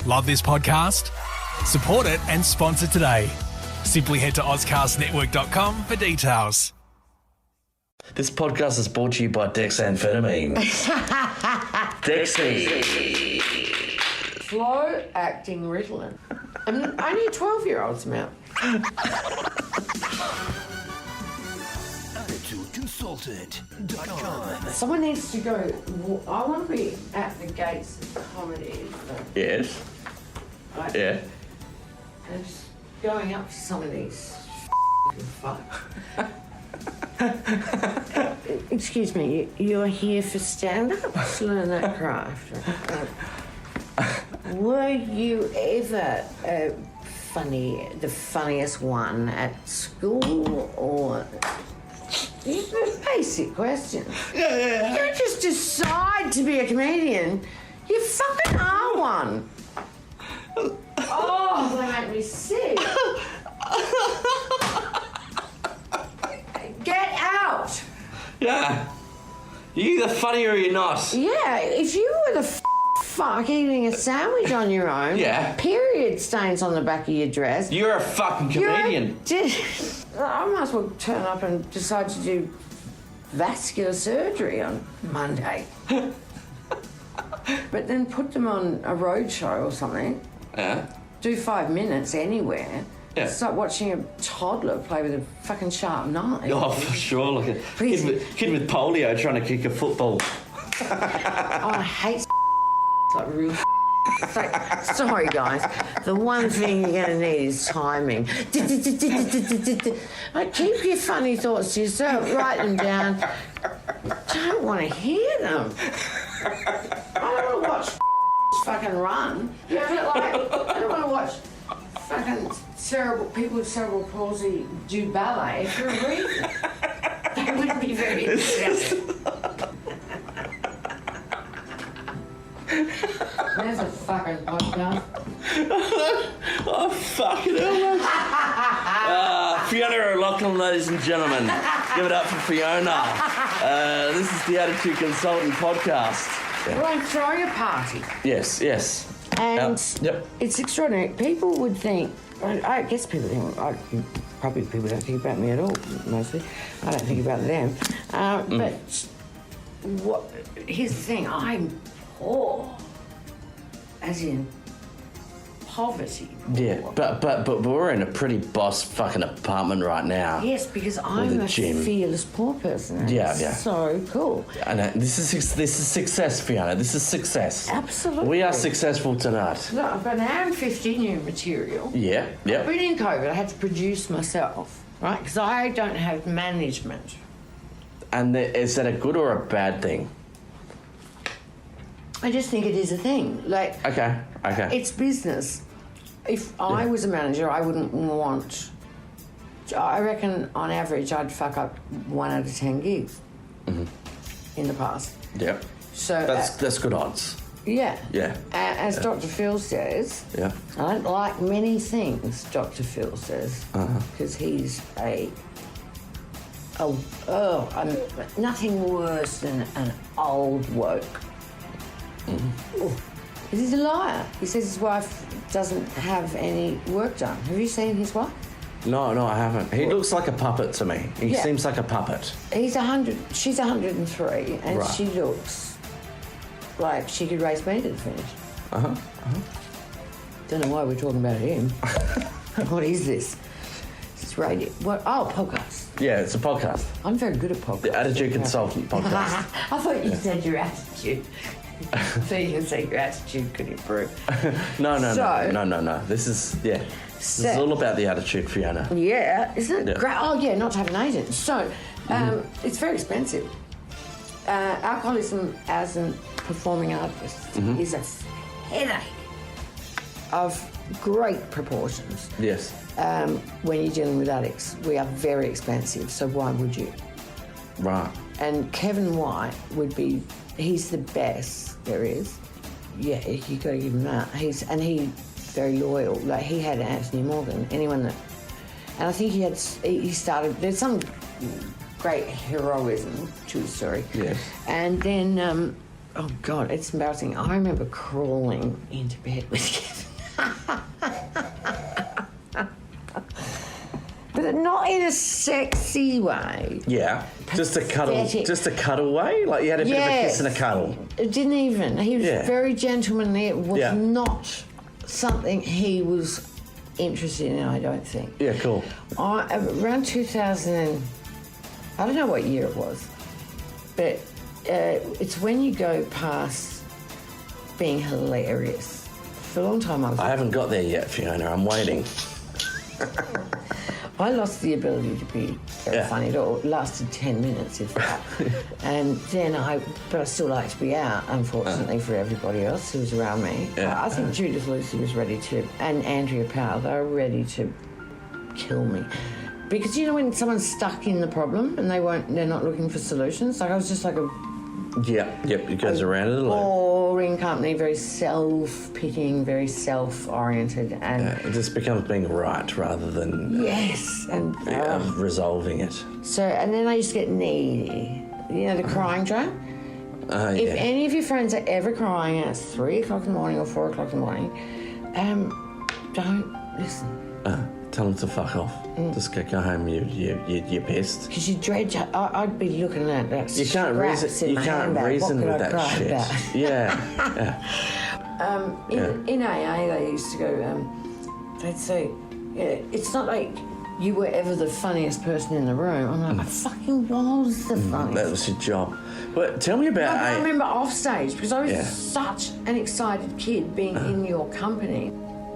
Love this podcast? Support it and sponsor today. Simply head to ozcastnetwork.com for details. This podcast is brought to you by Dexamphetamine. Dexy. Slow acting Ritalin. And only a 12-year-old's amount. AttitudeConsultant.com. Someone needs to go. I want to be at the gates of comedy. Yes. Like, Yeah. and just going up to some of these fuck. Excuse me, you're here for stand-up? Let's learn that craft. Were you ever the funniest one at school, or... These are basic questions. Yeah. You don't just decide to be a comedian. You fucking are one. Oh, they make me sick. Get out. Yeah. You're either funny or you're not. Yeah, if you were the fuck eating a sandwich on your own, Yeah. period stains on the back of your dress. You're a fucking comedian. I might as well turn up and decide to do vascular surgery on Monday. But then put them on a road show or something. Yeah. Do 5 minutes anywhere. Yeah. Start watching a toddler play with a fucking sharp knife. Oh, for sure. Like a Please. kid with polio trying to kick a football. Oh, I hate like real. Sorry, guys. The one thing you're going to need is timing. Like, keep your funny thoughts to yourself. Write them down. Don't want to hear them. I don't want to watch fucking run. You know, like, I don't want to watch fucking people with cerebral palsy do ballet for a reason. They wouldn't be very interesting. There's a fucking podcast. Oh, fucking hell, mate. Fiona O'Loughlin, ladies and gentlemen. Give it up for Fiona. This is the Attitude Consultant podcast. Well, I'm throwing a party. Yes. And Yep. it's extraordinary. People would think, I guess people think, probably people don't think about me at all, mostly. I don't think about them. But here's the thing, I'm poor. As in poverty. Yeah, but we're in a pretty boss fucking apartment right now. Yes, because I'm a fearless poor person. And Yeah. it's so cool. I know, this is success, Fiona. This is success. Absolutely. We are successful tonight. Look, I've got an hour and 15 new material. Yeah. But in COVID, I had to produce myself, right? Because I don't have management. And is that a good or a bad thing? I just think it is a thing. Like, Okay. it's business. If I was a manager, I wouldn't want... I reckon, on average, I'd fuck up 1 out of 10 gigs in the past. Yeah. So That's good odds. Yeah. Yeah. As Dr. Phil says, Yeah. I don't like many things, Dr. Phil says, because he's nothing worse than an old woke. Because he's a liar. He says his wife doesn't have any work done. Have you seen his wife? No, I haven't. He looks like a puppet to me. He seems like a puppet. He's 100. She's 103, and Right. she looks like she could raise me to the finish. Don't know why we're talking about him. What is this? It's radio. What? Oh, podcast. Yeah, it's a podcast. I'm very good at podcasts. The Attitude Consultant podcast. I thought you said your attitude. So you can say your attitude could improve. No. This is all about the attitude, Fiona. Yeah, isn't it Yeah. great? Oh, yeah, not to have an agent. So, it's very expensive. Alcoholism as a performing artist is a headache of great proportions. Yes. When you're dealing with addicts, we are very expensive, so why would you? Right. And Kevin White he's the best there is. Yeah, you got to give him that. He's very loyal. Like, he had Anthony Morgan. And I think he started. There's some great heroism to the story. Yes. And then, oh God, it's embarrassing. I remember crawling into bed with Kevin. not in a sexy way. Yeah. Just a cuddle. Pathetic. Just a cuddle away? Like you had a bit of a kiss and a cuddle. It didn't even. He was very gentlemanly. It was not something he was interested in, I don't think. Yeah, cool. Around 2000, I don't know what year it was, but it's when you go past being hilarious. For a long time I haven't got there yet, Fiona. I'm waiting. I lost the ability to be very funny at all. It lasted 10 minutes, if that. And then but I still like to be out, unfortunately, for everybody else who was around me. I think Judith Lucy was ready to, and Andrea Powell, they were ready to kill me. Because, you know, when someone's stuck in the problem and they're not looking for solutions, like I was just like a... Yep, it goes around it a lot. Boring company, very self-pitying, very self-oriented, and it just becomes being right rather than resolving it. So, and then I used to get needy. You know, the crying drug. If any of your friends are ever crying at 3 o'clock in the morning or 4 o'clock in the morning, don't listen. Tell them to fuck off. Just go home. You're pissed. Because you dread. I'd be looking at that. You can't reason. You can't reason with that shit. In AA, they used to go. They'd say, it's not like you were ever the funniest person in the room. I'm like, I fucking was the funniest. That was your job. But tell me about. I remember off stage because I was such an excited kid being in your company,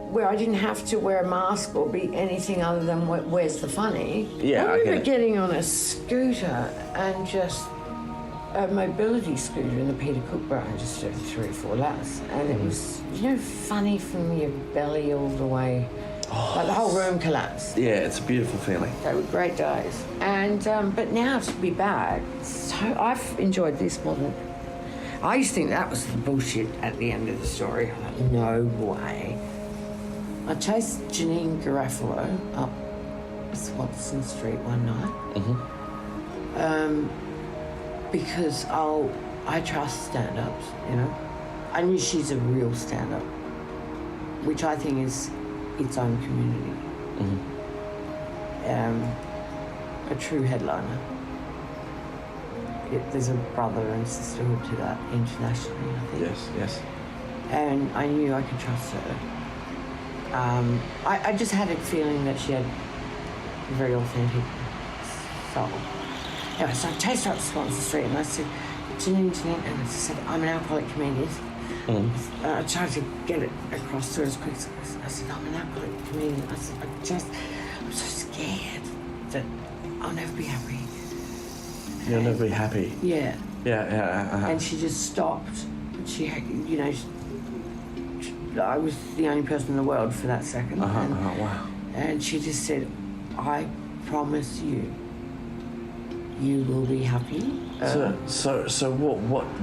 where I didn't have to wear a mask or be anything other than where's the funny. Yeah, I remember getting on a scooter and just a mobility scooter in the Peter Cook bar and just did 3 or 4 laps. And it was, funny from your belly all the way. Like the whole room collapsed. Yeah, it's a beautiful feeling. They were great days. And but now to be back, so I've enjoyed this more than... I used to think that was the bullshit at the end of the story. I'm like, no way. I chased Janine Garofalo up Swanson Street one night because I trust stand-ups, I knew she's a real stand-up, which I think is its own community. A true headliner. There's a brother and sisterhood to that internationally, I think. Yes. And I knew I could trust her. I just had a feeling that she had a very authentic soul. Anyway, so I chased her up Swanson Street and I said, Janine, and I said, I'm an alcoholic comedian. I tried to get it across to her as quick as possible. I said, I'm an alcoholic comedian. I said, I'm so scared that I'll never be happy. You'll never be happy? Yeah. Yeah. And she just stopped. She, I was the only person in the world for that second. Wow. And she just said, I promise you, you will be happy. So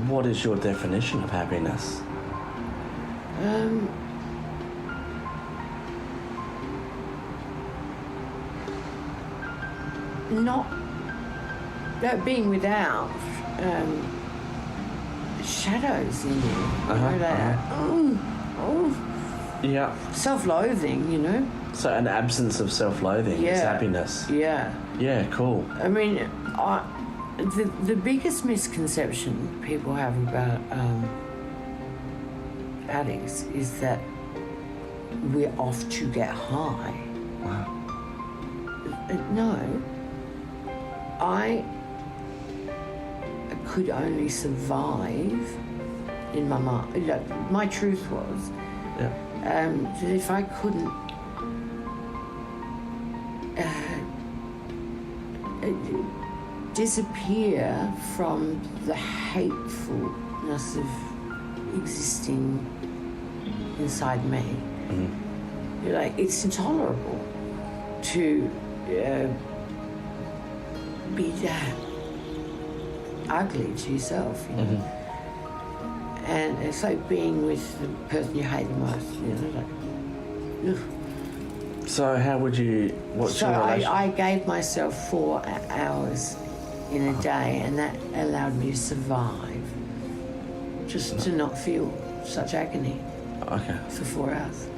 what is your definition of happiness? Not being without shadows in you. Yeah. Self-loathing, So an absence of self-loathing is happiness. Yeah. Yeah, cool. I mean, the biggest misconception people have about addicts is that we're off to get high. Wow. No. I could only survive in my mind. My truth was that if I couldn't disappear from the hatefulness of existing inside me, it's intolerable to be that ugly to yourself, and it's like being with the person you hate the most, So how would you... What's your relation? I gave myself 4 hours in a day, and that allowed me to survive, just to not feel such agony for 4 hours.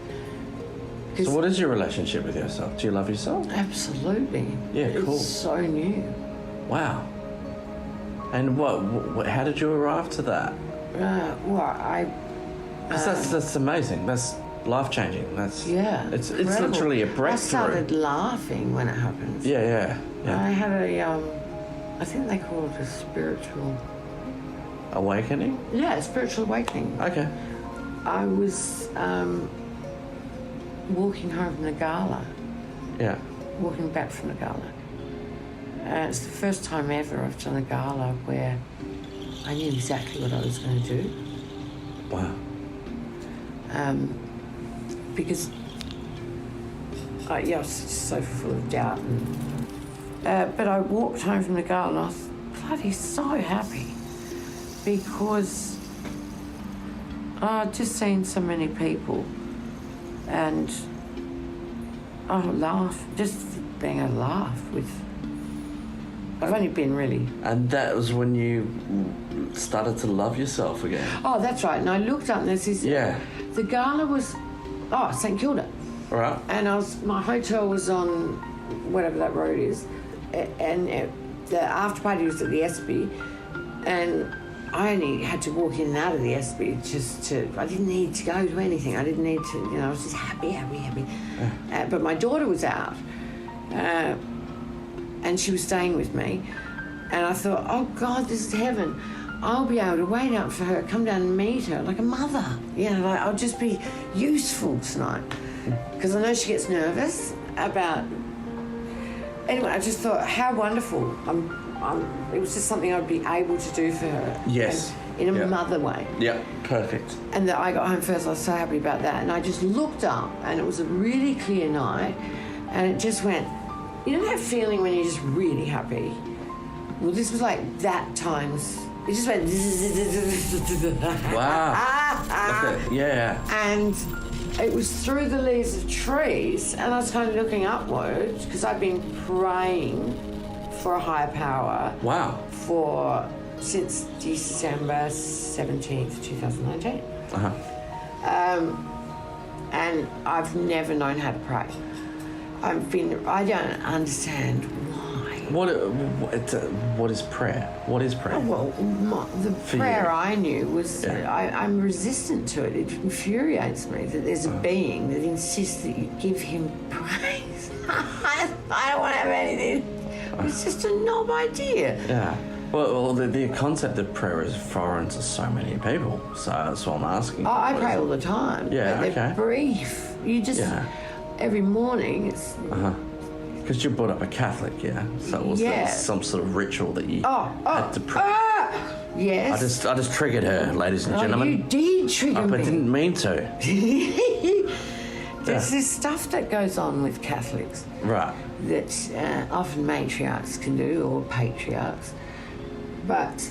So what is your relationship with yourself? Do you love yourself? Absolutely. Yeah, cool. It's so new. Wow. And what how did you arrive to that? Because that's amazing. That's life-changing. That's It's incredible. literally a breakthrough. I started laughing when it happened. Yeah. I had I think they call it a spiritual Awakening? Yeah, spiritual awakening. Okay. I was walking home from the gala. Yeah. Walking back from the gala. It's the first time ever I've done a gala where I knew exactly what I was going to do. Wow. Because I was just so full of doubt. But I walked home from the gala and I was bloody so happy because I'd just seen so many people and I laugh, just being able to laugh with. I've only been really. And that was when you started to love yourself again. Oh, that's right. And I looked up and there's this. Yeah. The gala was, St Kilda. Right. And my hotel was on whatever that road is, and the after party was at the Espy, and I only had to walk in and out of the Espy I didn't need to go to anything. I didn't need to, I was just happy. But my daughter was out, and she was staying with me, and I thought, oh God, this is heaven. I'll be able to wait up for her, come down and meet her like a mother. I'll just be useful tonight. Because I know she gets nervous about... Anyway, I just thought, how wonderful. It was just something I'd be able to do for her. Yes. In a mother way. Yeah, perfect. And I got home first, I was so happy about that. And I just looked up, and it was a really clear night, and it just went... You know that feeling when you're just really happy? Well, this was like that times... It just went... Wow. Okay. Yeah. And it was through the leaves of trees, and I was kind of looking upwards because I'd been praying for a higher power. Wow. Since December 17th, 2019. And I've never known how to pray. I don't understand why. What is prayer? What is prayer? Well, the prayer I knew was, I'm resistant to it. It infuriates me that there's a being that insists that you give him praise. I don't want to have anything. It's just a knob idea. Yeah. Well, the concept of prayer is foreign to so many people, so that's what I'm asking. Oh, I pray all the time. Yeah, but they're brief. You just, every morning it's... Because you brought up a Catholic, so it was some sort of ritual that you had to pray. Yes. I just triggered her, ladies and gentlemen. You did trigger me. But I didn't mean to. There's this stuff that goes on with Catholics. Right. That often matriarchs can do, or patriarchs. But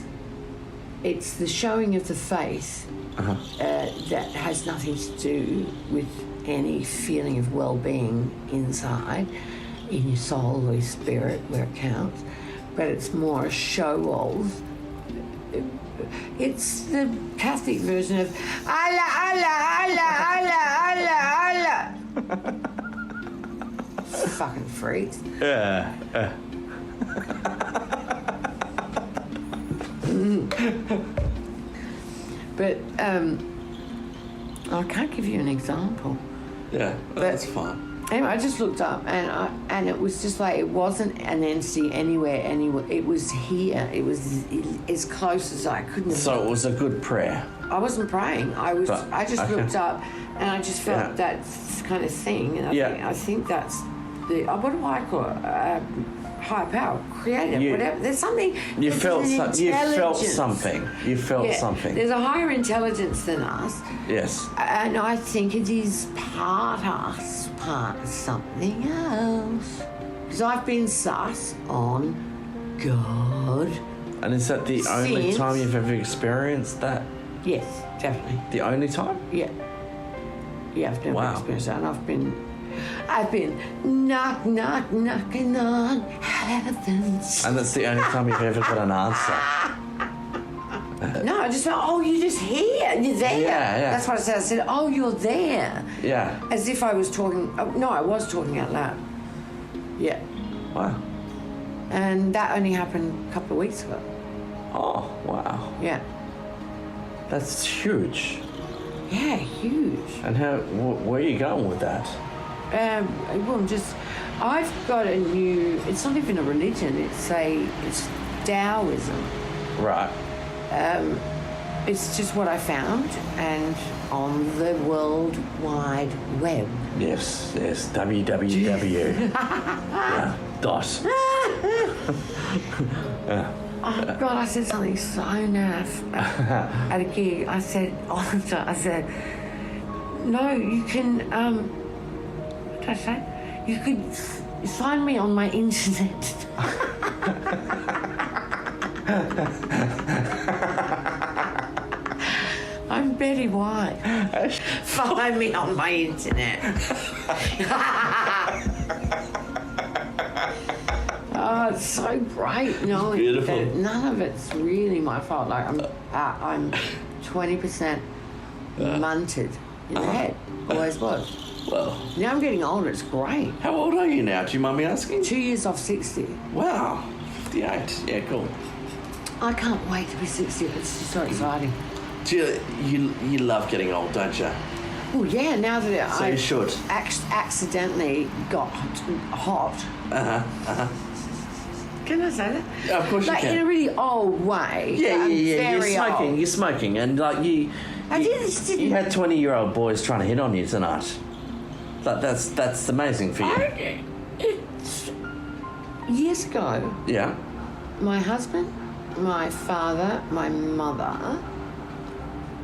it's the showing of the faith that has nothing to do with any feeling of well-being inside, in your soul or your spirit, where it counts. But it's more a show of... It's the Catholic version of Allah, Allah, Allah, Allah, Allah, Allah. Fucking freaks. Yeah. But I can't give you an example. Yeah, that's fine. Anyway, I just looked up and it was just like, it wasn't an entity anywhere. It was here. It was as close as I couldn't have. So it was a good prayer. I wasn't praying. I just looked up and I just felt that kind of thing. And I think that's what do I call it? Higher power, creative, whatever. There's something. You felt something. You felt something. There's a higher intelligence than us. Yes. And I think it is part us, part of something else. Because I've been sus on God. And is that the only time you've ever experienced that? Yes, definitely. The only time? Yeah. Yeah, I've never experienced that. And I've been knocking on heaven's. And that's the only time you've ever got an answer. No, I just felt, oh, you're just here. You're there. Yeah. That's what I said. I said, oh, you're there. Yeah. As if I was talking. No, I was talking out loud. Yeah. Wow. And that only happened a couple of weeks ago. Oh, wow. Yeah. That's huge. Yeah, huge. And where are you going with that? Well, I've got a new. It's not even a religion. It's Taoism. Right. It's just what I found, and on the World Wide Web. Yes. www. Yeah. Dot. Oh God! I said something so naff at a gig. I said, no, you can. What did I say? You could find me on my internet. I'm Betty White. Find me on my internet. Oh, it's so great knowing Beautiful. that none of it's really my fault. Like I'm 20% munted in the head. Always was. Well, Now I'm getting older. It's great. how old are you now? Do you mind me asking? 2 years off 60. Wow. 58. Yeah, cool. I can't wait to be 60. It's just so exciting. Do you love getting old, don't you? Oh yeah. Now that So I you should. accidentally got hot. Can I say that? Yeah, of course Like you can. in a really old way. Yeah. Very You're smoking, and like you. I you, didn't. You had 20-year-old boys trying to hit on you tonight. That's amazing for you. It's years ago. Yeah. My husband, my father, my mother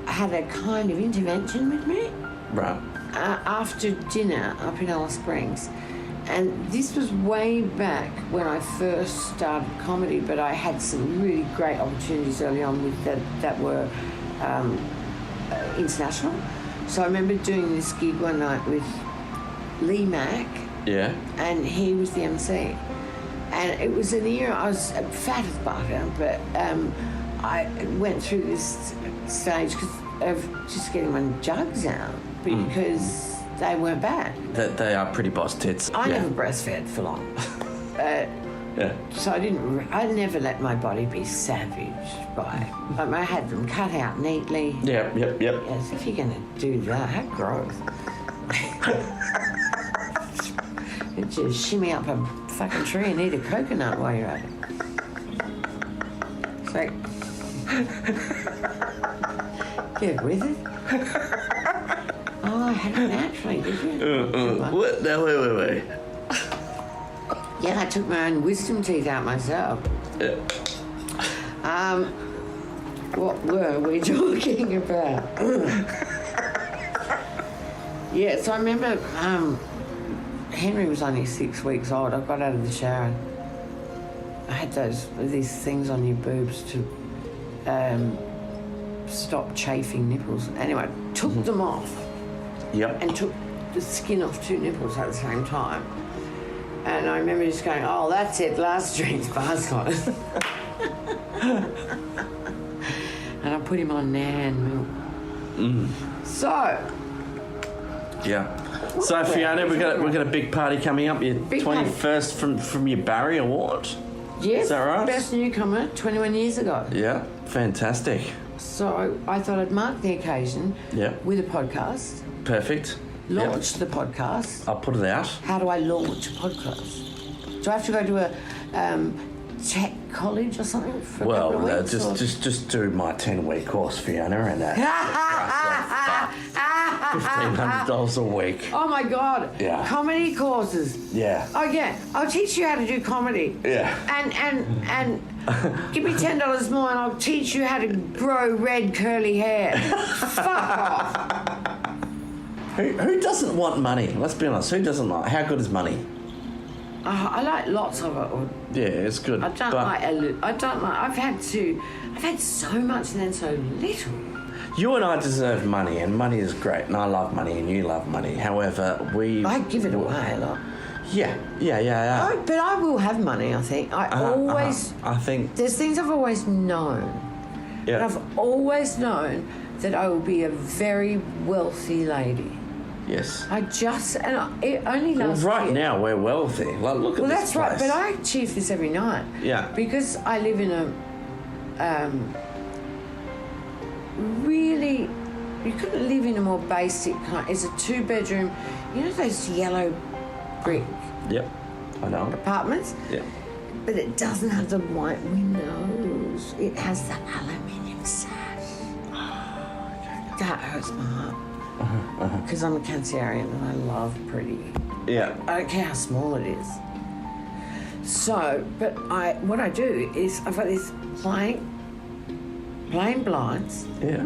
had a kind of intervention with me Right. after dinner up in Alice Springs. And this was way back when I first started comedy, but I had some really great opportunities early on with that were international. So I remember doing this gig one night with Lee Mack, Yeah. and he was the MC. And it was an era, I was fat as butter, but I went through this stage of just getting my jugs out because they weren't bad. They are pretty boss tits. I yeah. never breastfed for long. Yeah. So I never let my body be savaged by. I had them cut out neatly. Yep. Yes, if you're going to do that, how gross. You just shimmy up a fucking tree and eat a coconut while you're at it. It's like, get with it. Oh, I had it naturally, did you? What? No, wait. Yeah, I took my own wisdom teeth out myself. Yeah. What were we talking about? Yeah, so I remember Henry was only 6 weeks old. I got out of the shower. I had these things on your boobs to stop chafing nipples. Anyway, took them off Yep. and took the skin off 2 nipples at the same time. And I remember just going, oh, that's it, last drink's basket. And I put him on Nan milk. So, Yeah. So Fiona, we got a big party coming up. Your Big party. 21st from your Barry Award. yes, Is that right? best newcomer 21 years ago. Yeah. Fantastic. So I thought I'd mark the occasion Yeah. with a podcast, Perfect. launch the podcast. I'll put it out. How do I launch a podcast? Do I have to go to a tech college or something for a couple of weeks? Just do my 10-week course, Fiona, and $1,500 a week. Oh my God! Yeah. Comedy courses. Yeah. Oh yeah, I'll teach you how to do comedy. Yeah. And give me $10 more, and I'll teach you how to grow red curly hair. Fuck off. Who doesn't want money? Let's be honest. Who doesn't like? How good is money? I like lots of it. Yeah, it's good. I don't like. I've had so much and then so little. You and I deserve money, and money is great, and I love money, and you love money. However, I give it away a lot. Yeah. But I will have money. I think. I think there's there's things I've always known, Yeah. And I've always known that I will be a very wealthy lady. Yes. It only lasts. Right year. now we're wealthy. Like, look at Well, this that's right, place. but I achieve this every night. Yeah. Because I live in a really, you couldn't live in a more basic kind. It's a 2-bedroom, you know those yellow brick Yep. I know. apartments? Yeah. But it doesn't have the white windows. It has the aluminium sash. That hurts my heart. Because I'm a Cancerian and I love pretty. Yeah. I don't care how small it is. So, but what I do is I've got these plain blinds, Yeah.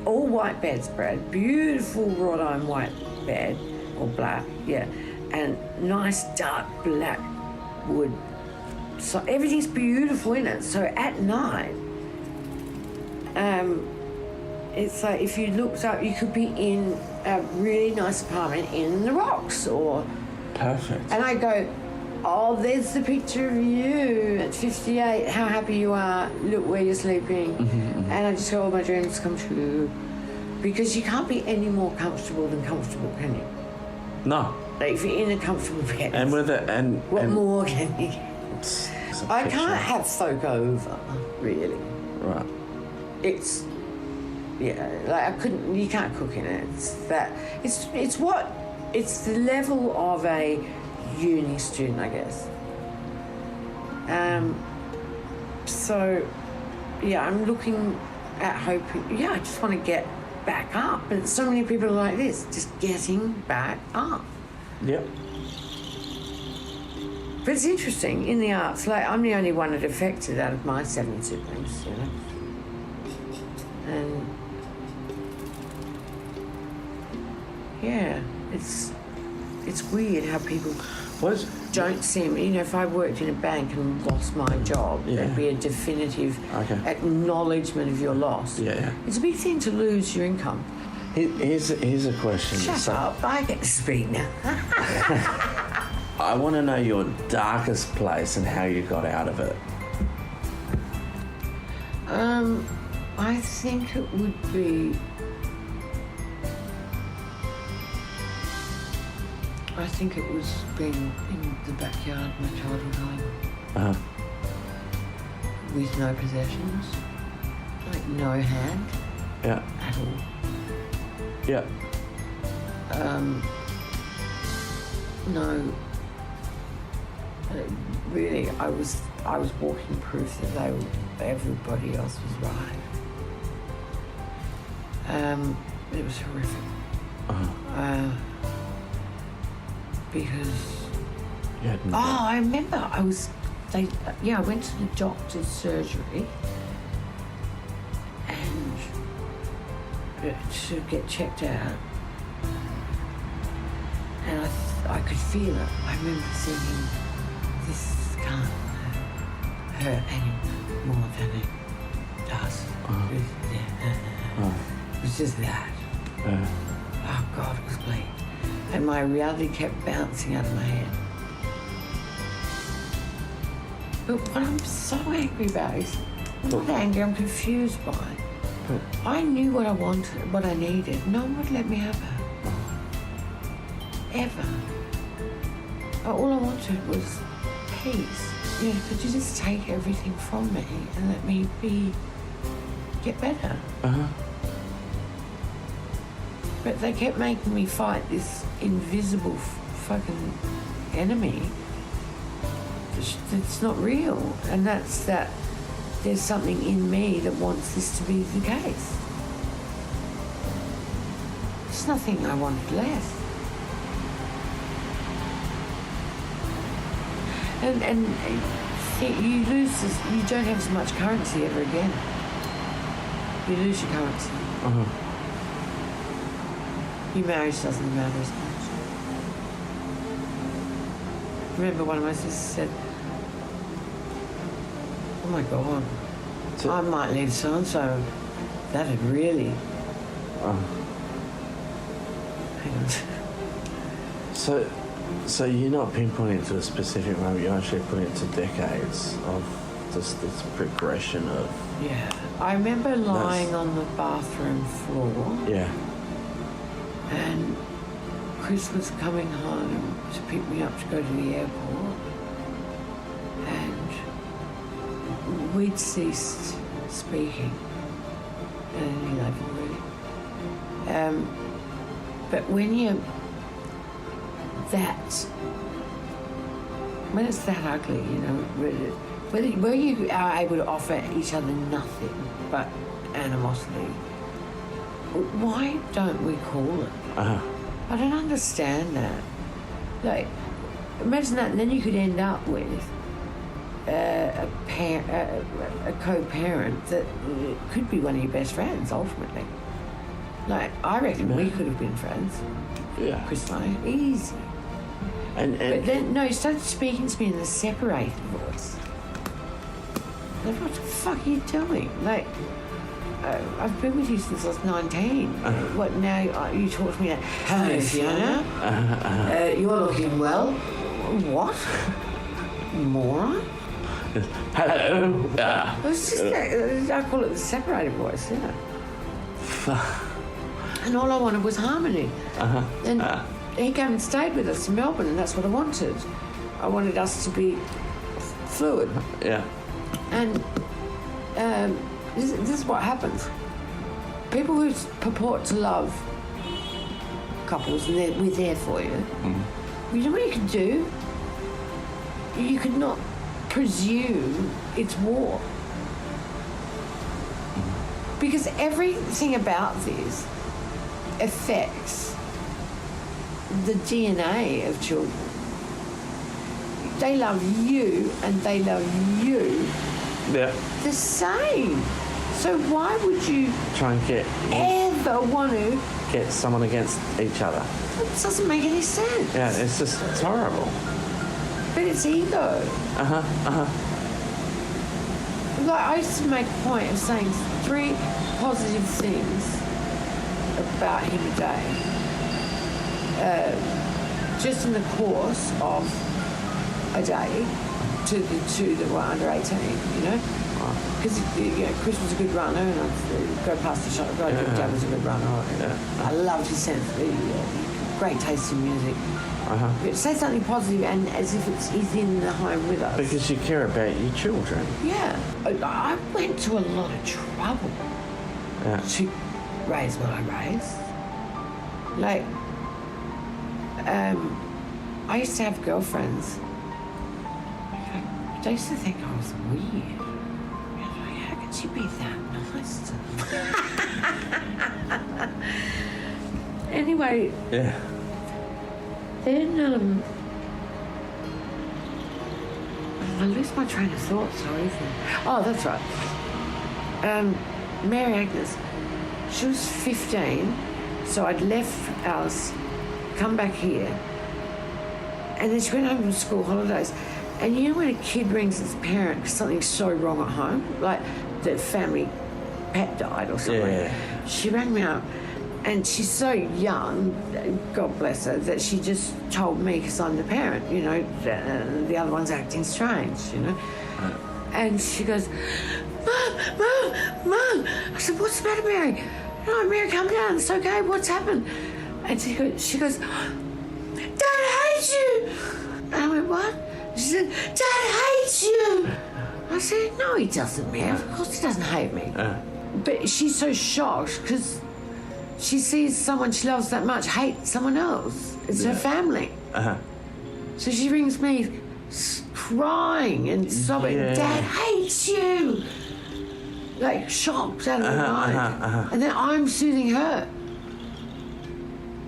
all white bedspread, beautiful wrought iron white bed, or black, yeah, and nice dark black wood. So everything's beautiful in it. So at night, it's like if you looked up, you could be in a really nice apartment in the rocks, or. Perfect. And I go, oh, there's the picture of you at 58, how happy you are, look where you're sleeping. And I just go, oh, my dreams come true. Because you can't be any more comfortable than comfortable, can you? No. Like, if you're in a comfortable bed, And with it, what and more can you get? it's a I picture. can't have folk over, really. Right. It's, yeah, like I couldn't, you can't cook in it. It's the level of a uni student, I guess. So, yeah, I'm looking at hoping, I just want to get back up. But so many people are like this, just getting back up. Yep. But it's interesting, in the arts, like, I'm the only one that affected out of my 7 siblings, you know. And, yeah, it's weird how people don't seem, you know, if I worked in a bank and lost my job, there'd be a definitive acknowledgement of your loss. Yeah. It's a big thing to lose your income. Here's a question. Shut up, I get to speak now. I want to know your darkest place and how you got out of it. I think it would be... I think it was being in the backyard of my childhood home. With no possessions. Like, no hand. Yeah. At all. Yeah. No. Really, I was walking proof that everybody else was right. It was horrific. Because I remember I went to the doctor's surgery and to get checked out, and I could feel it. I remember thinking, this can't hurt any more than it does. It was just that. Oh God, it was bleak. And my reality kept bouncing out of my head. But what I'm so angry about is, I'm not angry, I'm confused by it. I knew what I wanted, what I needed. No one would let me have it. Ever. All I wanted was peace. You know, could you just take everything from me and let me get better? But they kept making me fight this invisible fucking enemy that's not real. And that's that there's something in me that wants this to be the case. There's nothing I wanted less. And you lose this, you don't have as much currency ever again. You lose your currency. Your marriage doesn't matter as much. Remember, one of my sisters said, oh my God, I might leave so-and-so. That'd really... Hang on. So, So you're not pinpointing to a specific moment, you're actually putting it to decades of just this progression of... Yeah. I remember lying on the bathroom floor. Yeah. And Chris was coming home to pick me up to go to the airport. And we'd ceased speaking at any level, really. But when it's that ugly, you know, where you are able to offer each other nothing but animosity, why don't we call it? Uh-huh. I don't understand that. Like, imagine that, and then you could end up with a co-parent that could be one of your best friends, ultimately. Like, I reckon we could have been friends. Yeah. Chris and I, easy. And But then, no, he started speaking to me in a separated voice. Like, what the fuck are you doing? Like, I've been with you since I was 19. What, now you talk to me like, hello, Fiona. You're looking well. What? Moron? hello. It was just, I call it the separated voice, yeah. And all I wanted was harmony. And he came and stayed with us in Melbourne, and that's what I wanted. I wanted us to be fluid. Yeah. And this is what happens. People who purport to love couples, and we're there for you. You know what you could do? You could not presume it's war. Because everything about this affects the DNA of children. They love you and they love you the same. So why would you Try and ever want to? get someone against each other. It doesn't make any sense. Yeah, it's horrible. But it's ego. Like, I used to make a point of saying 3 positive things about him a day. Just in the course of a day to the 2 that were under 18, you know? Because Chris was a good runner, and I'd go past the shop. Dad was a good runner. I loved his sense, great taste in music. But say something positive, and as if he's in the home with us. Because you care about your children. Yeah, I went to a lot of trouble to raise what I raised. Like, I used to have girlfriends. They used to think I was weird. How could you be that nice to them? Anyway. Yeah. Then, I lose my train of thought, sorry. Oh, that's right. Mary Agnes, she was 15, so I'd left Alice, come back here, and then she went home from school holidays. And you know when a kid rings its parent because something's so wrong at home, like the family pet died or something. Yeah. She rang me up, and she's so young, God bless her, that she just told me because I'm the parent, you know, the other one's acting strange, you know. And she goes, Mum. I said, what's the matter, Mary? No, Mary, calm down. It's okay. What's happened? And she goes, Dad hates you. And I went, what? She said, Dad hates you. I said, no, he doesn't, Mary. Of course he doesn't hate me. But she's so shocked because she sees someone she loves that much hate someone else. It's her family. So she rings me crying and sobbing, Dad hates you. Like, shocked out of her mind. And then I'm soothing her.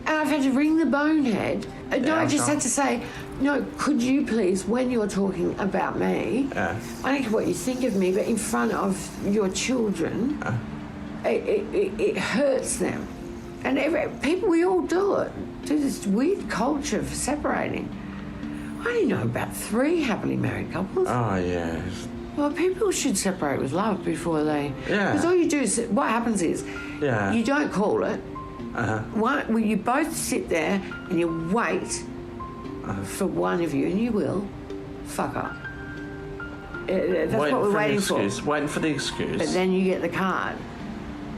And I've had to ring the bonehead. No, I just had to say, no, could you please, when you're talking about me, I don't care what you think of me, but in front of your children, it hurts them. And people, we all do it. Do this weird culture for separating. I only know about 3 happily married couples. Oh, yeah. Well, people should separate with love before they... Yeah. Because all you do is... What happens is... Yeah. You don't call it. You both sit there and you wait for one of you, and you will, fuck up. That's what we're waiting for. Waiting for the excuse. But then you get the card.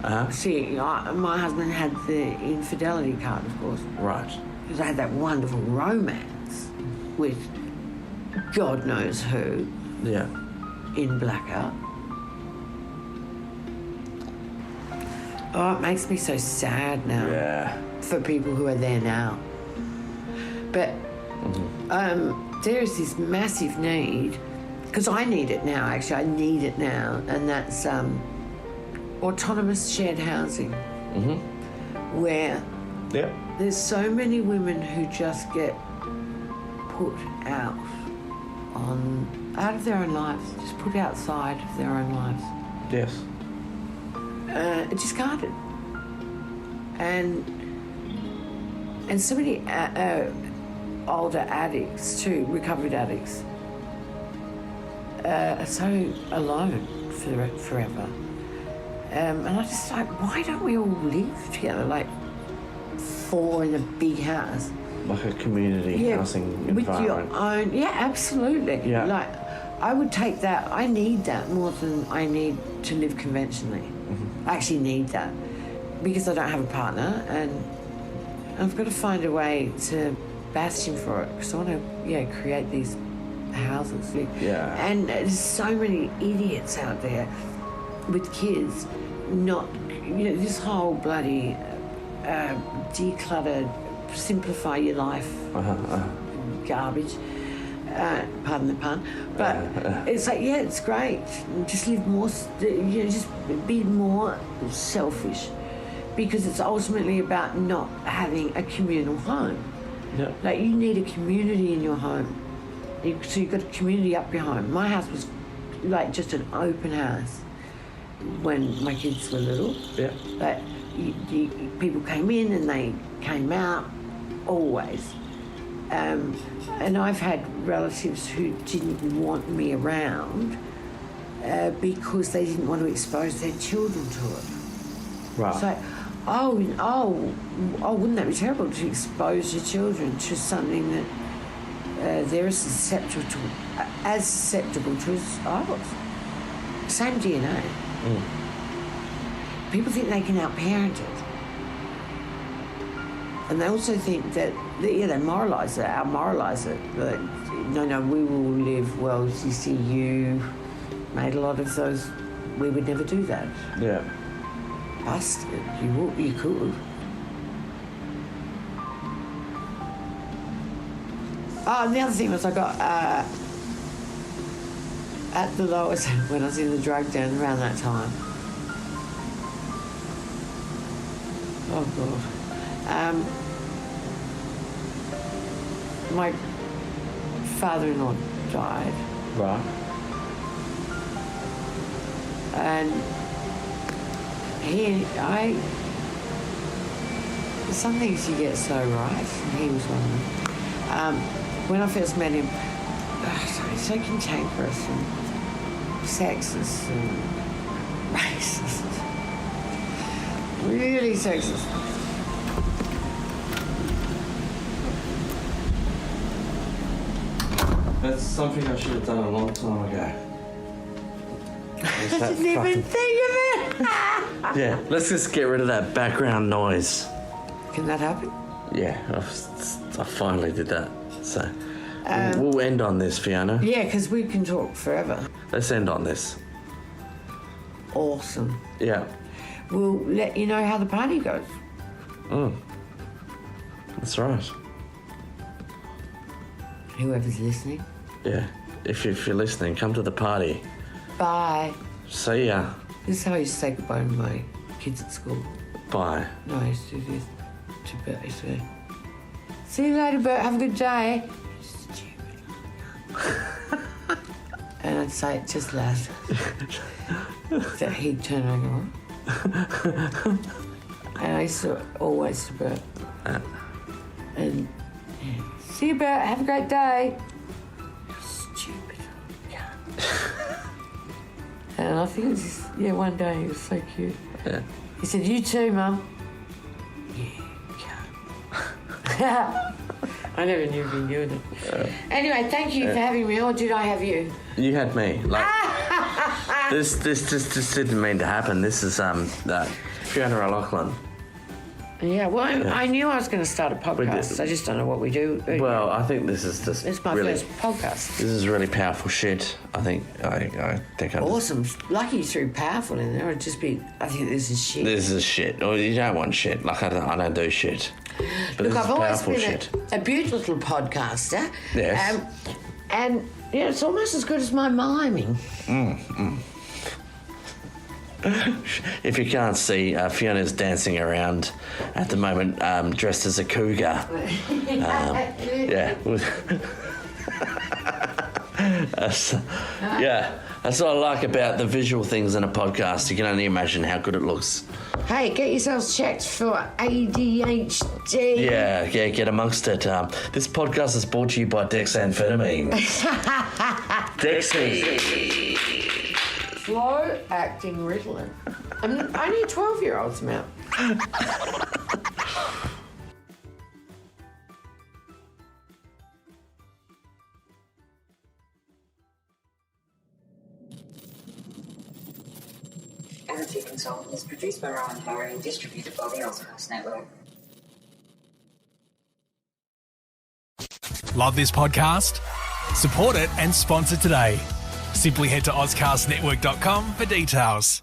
Uh-huh. See, my husband had the infidelity card, of course. Right. Because I had that wonderful romance with God knows who. Yeah. In blackout. Oh, it makes me so sad now. Yeah. For people who are there now. But there is this massive need, because I need it now, actually. I need it now, and that's autonomous shared housing. Where there's so many women who just get put out of their own lives, just put outside of their own lives. Yes. Discarded. And so many older addicts too, recovered addicts, are so alone forever. And I just like, why don't we all live together, like 4 in a big house? Like a community housing environment. With your own, absolutely. Yeah. Like, I would take that. I need that more than I need to live conventionally. I actually need that because I don't have a partner, and I've got to find a way to bastion for it, because I want to, create these houses. Yeah. And there's so many idiots out there with kids, not, this whole bloody decluttered, simplify your life garbage. Pardon the pun, but it's like, it's great. Just live more, just be more selfish, because it's ultimately about not having a communal home. Yeah. Like, you need a community in your home. So you've got a community up your home. My house was like just an open house when my kids were little. Yeah. Like, people came in and they came out, always. And I've had relatives who didn't want me around because they didn't want to expose their children to it. Right. So, wouldn't that be terrible to expose your children to something that they're as susceptible to as I was? Same DNA. People think they can outparent it. And they also think that, they moralise it, out-moralise it. But no, we will live well. You see, you made a lot of those. We would never do that. Yeah. Busted. You could. Oh, and the other thing was I got at the lowest when I was in the drug den around that time. Oh, God. My father-in-law died. Right. And some things you get so right, and he was one of them. When I first met him, so cantankerous and sexist and racist. Really sexist. That's something I should have done a long time ago. I didn't even think of it. Yeah, let's just get rid of that background noise. Can that happen? Yeah, I finally did that. So we'll end on this, Fiona. Yeah, because we can talk forever. Let's end on this. Awesome. Yeah. We'll let you know how the party goes. That's right. Whoever's listening. Yeah. If you're listening, come to the party. Bye. See ya. This is how I used to say goodbye to my kids at school. Bye. No, I used to do this to Bert. I used to go, see you later, Bert. Have a good day. Stupid. And I'd say it just loud. So he'd turn around and go, and I used to always to Bert. And see you, Bert. Have a great day. Stupid. And I think it was just, one day he was so cute. Yeah. He said, you too, Mum. Yeah, I never knew if you knew it. Anyway, thank you for having me, or did I have you? You had me. Like, this didn't mean to happen. This is Fiona O'Loughlin. Yeah, well, I knew I was going to start a podcast. I just don't know what we do. Well, I think this is just It's my really, first podcast. This is really powerful shit. I think I Awesome. Lucky you threw powerful in there. I think this is shit. This is shit. Or you don't want shit. Like, I don't do shit. But Look, this I've is always powerful been shit. a beautiful little podcaster. Yes. And, yeah, it's almost as good as my miming. If you can't see, Fiona's dancing around at the moment, dressed as a cougar. Yeah. That's what I like about the visual things in a podcast. You can only imagine how good it looks. Hey, get yourselves checked for ADHD. Yeah, get amongst it. This podcast is brought to you by Dexamphetamine. Dexy. Slow acting Ritalin. Only a 12-year-old's mouth. Energy Consultant is produced by Ryan Harry and distributed by the Oscars Network. Love this podcast? Support it and sponsor today. Simply head to ozcastnetwork.com for details.